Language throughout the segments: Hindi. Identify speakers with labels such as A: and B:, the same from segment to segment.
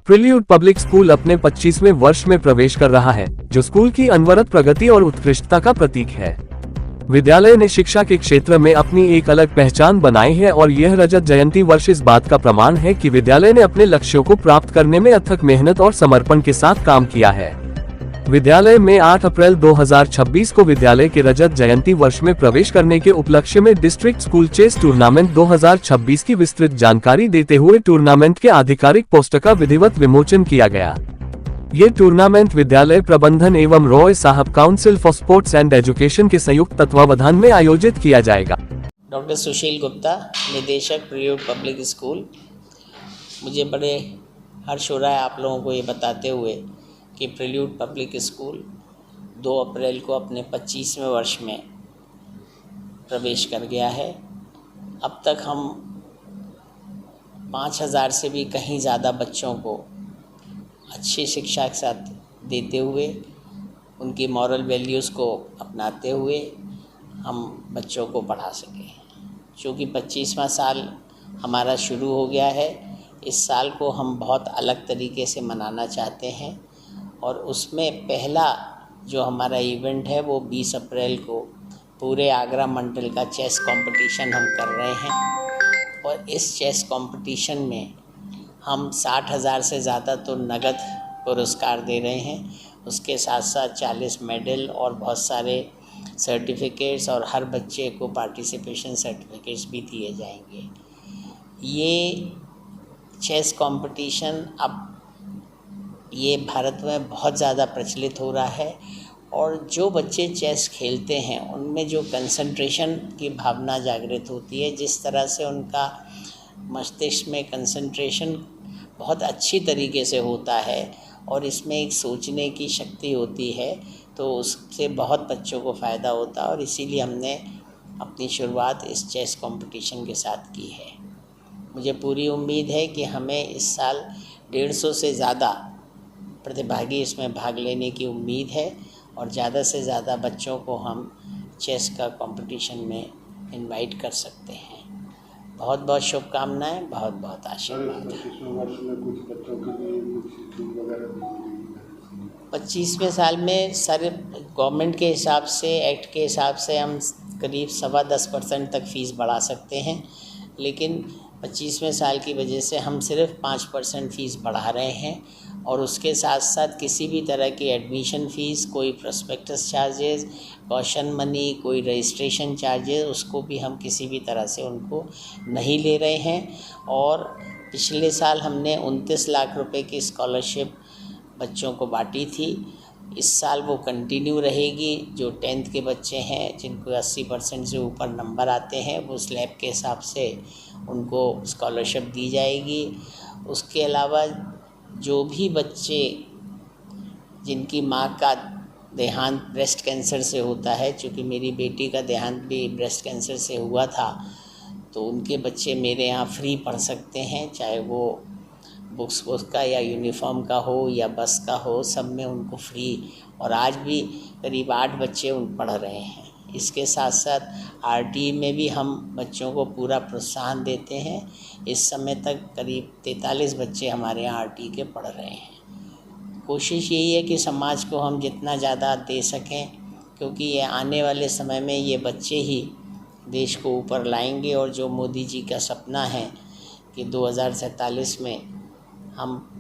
A: प्रिल्यूड पब्लिक स्कूल अपने 25वें वर्ष में प्रवेश कर रहा है, जो स्कूल की अनवरत प्रगति और उत्कृष्टता का प्रतीक है। विद्यालय ने शिक्षा के क्षेत्र में अपनी एक अलग पहचान बनाई है और यह रजत जयंती वर्ष इस बात का प्रमाण है कि विद्यालय ने अपने लक्ष्यों को प्राप्त करने में अथक मेहनत और समर्पण के साथ काम किया है। विद्यालय में 8 अप्रैल 2026 को विद्यालय के रजत जयंती वर्ष में प्रवेश करने के उपलक्ष्य में डिस्ट्रिक्ट स्कूल चेस टूर्नामेंट 2026 की विस्तृत जानकारी देते हुए टूर्नामेंट के आधिकारिक पोस्टर का विधिवत विमोचन किया गया। ये टूर्नामेंट विद्यालय प्रबंधन एवं रॉय साहब council for sports and education के संयुक्त तत्वावधान में आयोजित किया जाएगा।
B: डॉक्टर सुशील गुप्ता, निदेशक प्रिल्यूड पब्लिक स्कूल। मुझे बड़े हर्ष हो रहा है आप लोगों को ये बताते हुए कि प्रिल्यूड पब्लिक स्कूल 2 अप्रैल को अपने 25वें वर्ष में प्रवेश कर गया है। अब तक हम 5000 से भी कहीं ज़्यादा बच्चों को अच्छी शिक्षा के साथ देते हुए, उनकी मॉरल वैल्यूज़ को अपनाते हुए हम बच्चों को पढ़ा सकें। चूँकि 25वां साल हमारा शुरू हो गया है, इस साल को हम बहुत अलग तरीके से मनाना चाहते हैं और उसमें पहला जो हमारा इवेंट है वो 20 अप्रैल को पूरे आगरा मंडल का चेस कंपटीशन हम कर रहे हैं। और इस चेस कंपटीशन में हम 60,000 से ज़्यादा तो नगद पुरस्कार दे रहे हैं, उसके साथ साथ 40 मेडल और बहुत सारे सर्टिफिकेट्स और हर बच्चे को पार्टिसिपेशन सर्टिफिकेट्स भी दिए जाएंगे। ये चेस कंपटीशन अब ये भारत में बहुत ज़्यादा प्रचलित हो रहा है और जो बच्चे चेस खेलते हैं उनमें जो कंसंट्रेशन की भावना जागृत होती है, जिस तरह से उनका मस्तिष्क में कंसंट्रेशन बहुत अच्छी तरीके से होता है और इसमें एक सोचने की शक्ति होती है, तो उससे बहुत बच्चों को फ़ायदा होता है और इसीलिए हमने अपनी शुरुआत इस चेस कंपटीशन के साथ की है। मुझे पूरी उम्मीद है कि हमें इस साल 150 से ज़्यादा प्रतिभागी इसमें भाग लेने की उम्मीद है और ज़्यादा से ज़्यादा बच्चों को हम चेस का कंपटीशन में इनवाइट कर सकते हैं। बहुत बहुत शुभकामनाएं, बहुत बहुत आशीर्वाद। 25वें साल में सर गवर्नमेंट के हिसाब से, एक्ट के हिसाब से हम करीब 10.25% तक फ़ीस बढ़ा सकते हैं, लेकिन 25वें साल की वजह से हम सिर्फ 5% फ़ीस बढ़ा रहे हैं और उसके साथ साथ किसी भी तरह की एडमिशन फ़ीस, कोई प्रोस्पेक्टस चार्जेस, कॉशन मनी, कोई रजिस्ट्रेशन चार्जेस, उसको भी हम किसी भी तरह से उनको नहीं ले रहे हैं। और पिछले साल हमने 29 लाख रुपए की स्कॉलरशिप बच्चों को बांटी थी। इस साल वो कंटिन्यू रहेगी। जो 10th के बच्चे हैं जिनको 80% से ऊपर नंबर आते हैं, वो स्लैब के हिसाब से उनको स्कॉलरशिप दी जाएगी। उसके अलावा जो भी बच्चे जिनकी माँ का देहांत ब्रेस्ट कैंसर से होता है, चूँकि मेरी बेटी का देहांत भी ब्रेस्ट कैंसर से हुआ था, तो उनके बच्चे मेरे यहाँ फ्री पढ़ सकते हैं, चाहे वो बुक्स का या यूनिफॉर्म का हो या बस का हो, सब में उनको फ्री। और आज भी करीब 8 बच्चे पढ़ रहे हैं। इसके साथ साथ आरटी में भी हम बच्चों को पूरा प्रोत्साहन देते हैं। इस समय तक करीब 43 बच्चे हमारे यहाँ आरटी के पढ़ रहे हैं। कोशिश यही है कि समाज को हम जितना ज़्यादा दे सकें, क्योंकि ये आने वाले समय में ये बच्चे ही देश को ऊपर लाएंगे और जो मोदी जी का सपना है कि 2047 में हम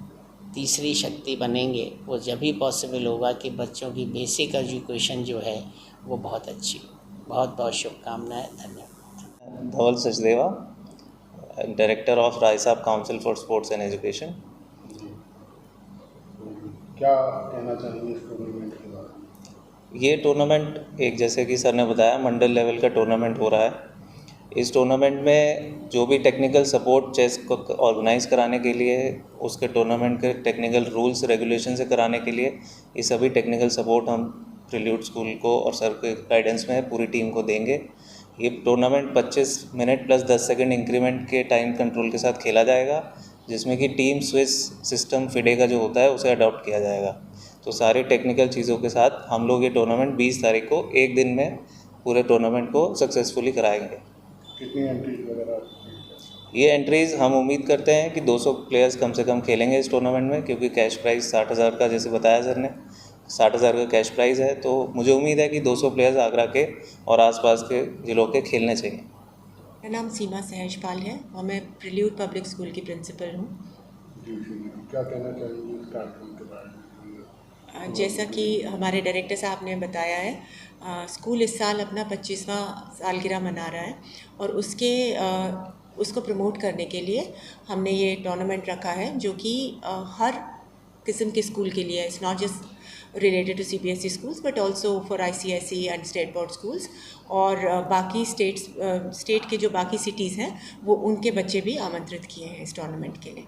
B: तीसरी शक्ति बनेंगे, वो जब भी पॉसिबल होगा कि बच्चों की बेसिक एजुकेशन जो है वो बहुत अच्छी हो। बहुत बहुत शुभकामनाएं, धन्यवाद।
C: धवल सचदेवा, डायरेक्टर ऑफ राय साहब council for sports and education.
D: क्या कहना चाहेंगे इस टूर्नामेंट के बारे में?
C: ये टूर्नामेंट एक, जैसे कि सर ने बताया, मंडल लेवल का टूर्नामेंट हो रहा है। इस टूर्नामेंट में जो भी टेक्निकल सपोर्ट चेस को ऑर्गेनाइज़ कराने के लिए, उसके टूर्नामेंट के टेक्निकल रूल्स रेगुलेशन से कराने के लिए, ये सभी टेक्निकल सपोर्ट हम प्रिल्यूड स्कूल को और सर के गाइडेंस में पूरी टीम को देंगे। ये tournament 25 minute plus 10 second increment के टाइम कंट्रोल के साथ खेला जाएगा, जिसमें कि टीम स्विस सिस्टम फिडे का जो होता है उसे अडॉप्ट किया जाएगा। तो सारे टेक्निकल चीज़ों के साथ हम लोग ये टूर्नामेंट 20 तारीख को एक दिन में पूरे टूर्नामेंट को सक्सेसफुली कराएंगे।
D: कितनी एंट्रीज वगैरह?
C: ये एंट्रीज़ हम उम्मीद करते हैं कि 200 प्लेयर्स कम से कम खेलेंगे इस टूर्नामेंट में, क्योंकि कैश प्राइज़ 60,000 का, जैसे बताया सर ने, 60,000 का कैश प्राइज़ है। तो मुझे उम्मीद है कि 200 प्लेयर्स आगरा के और आसपास के ज़िलों के खेलने चाहिए।
E: मेरा नाम सीमा सहजपाल है और मैं प्रिल्यूड पब्लिक स्कूल की प्रिंसिपल हूँ।
D: जी जी, क्या कहना चाहेंगे इस कार्यक्रम के बारे में?
E: जैसा कि हमारे डायरेक्टर साहब ने बताया है, स्कूल इस साल अपना 25वां सालगिरह मना रहा है और उसको प्रमोट करने के लिए हमने ये टूर्नामेंट रखा है, जो कि हर किस्म के स्कूल के लिए, it's not just related to CBSE schools but also for ICSE and state board schools, और बाकी स्टेट के जो बाकी सिटीज़ हैं वो उनके बच्चे भी आमंत्रित किए हैं इस टूर्नामेंट के लिए।